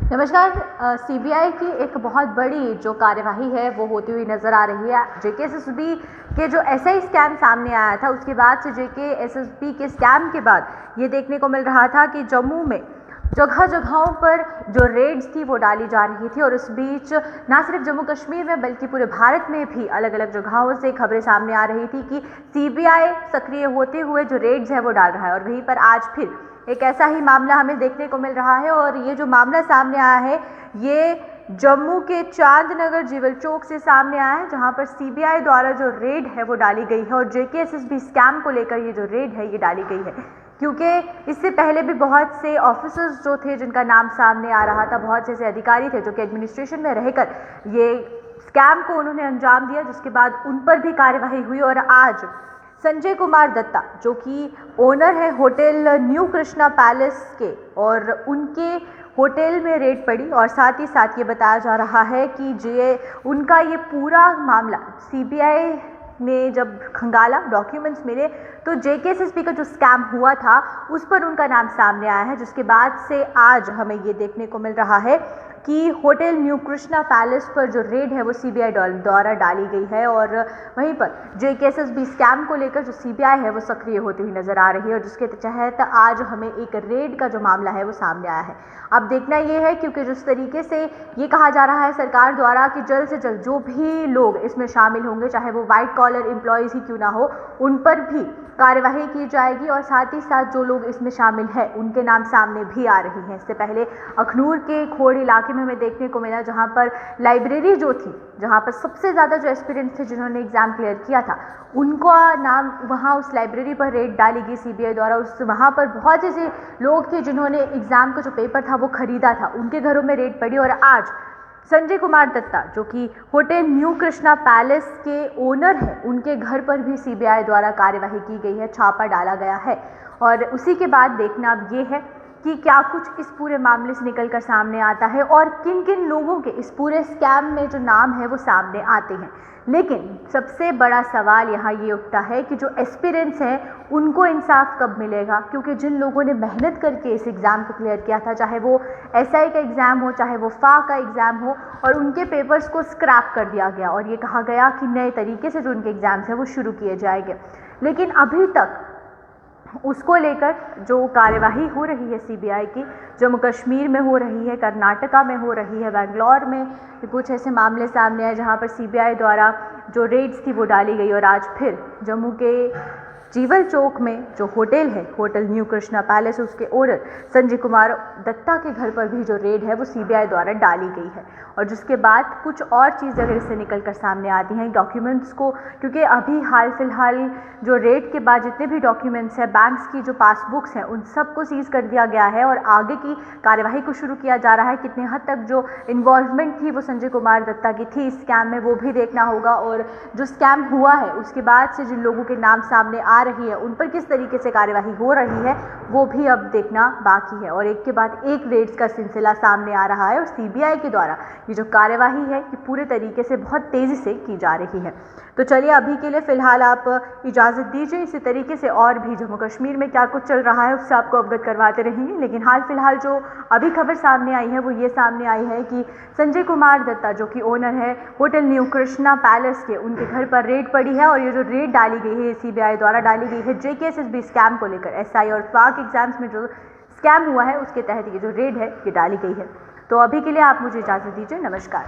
नमस्कार। सीबीआई की एक बहुत बड़ी जो कार्यवाही है वो होती हुई नज़र आ रही है। जेकेएसएसबी के जो एसआई स्कैम सामने आया था उसके बाद से जेकेएसएसबी के स्कैम के बाद ये देखने को मिल रहा था कि जम्मू में जगह जगहों पर जो रेड्स थी वो डाली जा रही थी और इस बीच ना सिर्फ जम्मू कश्मीर में बल्कि पूरे भारत में भी अलग अलग जगहों से खबरें सामने आ रही थी कि सीबीआई सक्रिय होते हुए जो रेड्स है वो डाल रहा है। और वहीं पर आज फिर एक ऐसा ही मामला हमें देखने को मिल रहा है और ये जो मामला सामने आया है ये जम्मू के चांदनगर जीवल चौक से सामने आया है, जहां पर सीबीआई द्वारा जो रेड है वो डाली गई है और जेकेएसएसबी स्कैम को लेकर ये जो रेड है ये डाली गई है। क्योंकि इससे पहले भी बहुत से ऑफिसर्स जो थे जिनका नाम सामने आ रहा था, बहुत से ऐसे अधिकारी थे जो कि एडमिनिस्ट्रेशन में रहकर ये स्कैम को उन्होंने अंजाम दिया, जिसके बाद उन पर भी कार्यवाही हुई। और आज संजय कुमार दत्ता जो कि ओनर है होटल न्यू कृष्णा पैलेस के, और उनके होटल में रेड पड़ी और साथ ही साथ ये बताया जा रहा है कि उनका ये पूरा मामला सीबीआई ने जब खंगाला, डॉक्यूमेंट्स मिले तो जेकेएसएसबी का जो स्कैम हुआ था उस पर उनका नाम सामने आया है, जिसके बाद से आज हमें ये देखने को मिल रहा है कि होटल न्यू कृष्णा पैलेस पर जो रेड है वो सीबीआई द्वारा डाली गई है। और वहीं पर जेकेएसएसबी स्कैम को लेकर जो सीबीआई है वो सक्रिय होती हुई नजर आ रही है और जिसके तहत आज हमें एक रेड का जो मामला है वो सामने आया है। अब देखना ये है क्योंकि जिस तरीके से ये कहा जा रहा है सरकार द्वारा कि जल्द से जल्द जो भी लोग इसमें शामिल होंगे, चाहे वो वाइट कॉलर एम्प्लॉयज़ ही क्यों ना हो, उन पर भी कार्यवाही की जाएगी और साथ ही साथ जो लोग इसमें शामिल हैं उनके नाम सामने भी आ रही हैं। इससे पहले अखनूर के खोड़ इलाके में हमें देखने को मिला जहां पर लाइब्रेरी जो थी, जहां पर सबसे ज़्यादा जो एस्पिरेंट्स थे जिन्होंने एग्ज़ाम क्लियर किया था, उनका नाम वहां उस लाइब्रेरी पर रेड डाली गई सीबीआई द्वारा। वहां पर बहुत ऐसे लोग थे जिन्होंने एग्ज़ाम का जो पेपर था वो खरीदा था, उनके घरों में रेड पड़ी। और आज संजय कुमार दत्ता जो कि होटल न्यू कृष्णा पैलेस के ओनर हैं, उनके घर पर भी सीबीआई द्वारा कार्यवाही की गई है, छापा डाला गया है। और उसी के बाद देखना अब ये है कि क्या कुछ इस पूरे मामले से निकल कर सामने आता है और किन किन लोगों के इस पूरे स्कैम में जो नाम है वो सामने आते हैं। लेकिन सबसे बड़ा सवाल यहाँ ये उठता है कि जो एस्पिरेंट्स हैं उनको इंसाफ कब मिलेगा, क्योंकि जिन लोगों ने मेहनत करके इस एग्ज़ाम को क्लियर किया था, चाहे वो एसआई का एग्ज़ाम हो, चाहे वो फा का एग्ज़ाम हो, और उनके पेपर्स को स्क्रैप कर दिया गया और ये कहा गया कि नए तरीके से जो उनके एग्ज़ाम्स हैं वो शुरू किए जाएंगे। लेकिन अभी तक उसको लेकर जो कार्यवाही हो रही है सीबीआई की, जम्मू कश्मीर में हो रही है, कर्नाटका में हो रही है, बेंगलोर में कुछ ऐसे मामले सामने आए जहां पर सीबीआई द्वारा जो रेड्स थी वो डाली गई। और आज फिर जम्मू के जीवल चौक में जो होटल है, होटल न्यू कृष्णा पैलेस, उसके ओनर संजय कुमार दत्ता के घर पर भी जो रेड है वो सीबीआई द्वारा डाली गई है। और जिसके बाद कुछ और चीज़ अगर इससे निकल कर सामने आती हैं डॉक्यूमेंट्स को, क्योंकि अभी हाल फिलहाल जो रेड के बाद जितने भी डॉक्यूमेंट्स हैं, बैंक्स की जो पासबुक्स हैं, उन सबको सीज कर दिया गया है और आगे की कार्यवाही को शुरू किया जा रहा है। कितने हद तक जो इन्वॉल्वमेंट थी वो संजय कुमार दत्ता की थी इस स्कैम में, वो भी देखना होगा। और जो स्कैम हुआ है उसके बाद से जिन लोगों के नाम सामने आ रही है उन पर किस तरीके से कार्यवाही हो रही है वो भी अब देखना बाकी है। और एक के बाद एक रेड्स का सिलसिला सामने आ रहा है और सीबीआई के द्वारा ये जो कार्यवाही है ये पूरे तरीके से बहुत तेज़ी से की जा रही है। तो चलिए अभी के लिए फ़िलहाल आप इजाज़त दीजिए, इसी तरीके से और भी जम्मू कश्मीर में क्या कुछ चल रहा है उससे आपको अवगत करवाते रहेंगे। लेकिन हाल फिलहाल जो अभी खबर सामने आई है वो ये सामने आई है कि संजय कुमार दत्ता जो कि ओनर है होटल न्यू कृष्णा पैलेस के, उनके घर पर रेड पड़ी है और ये जो रेड डाली गई है सीबीआई द्वारा डाली गई है जेकेएसएसबी स्कैम को लेकर। एसआई और फाक एग्जाम्स में जो स्कैम हुआ है उसके तहत ये जो रेड है ये डाली गई है। तो अभी के लिए आप मुझे इजाज़त दीजिए। नमस्कार।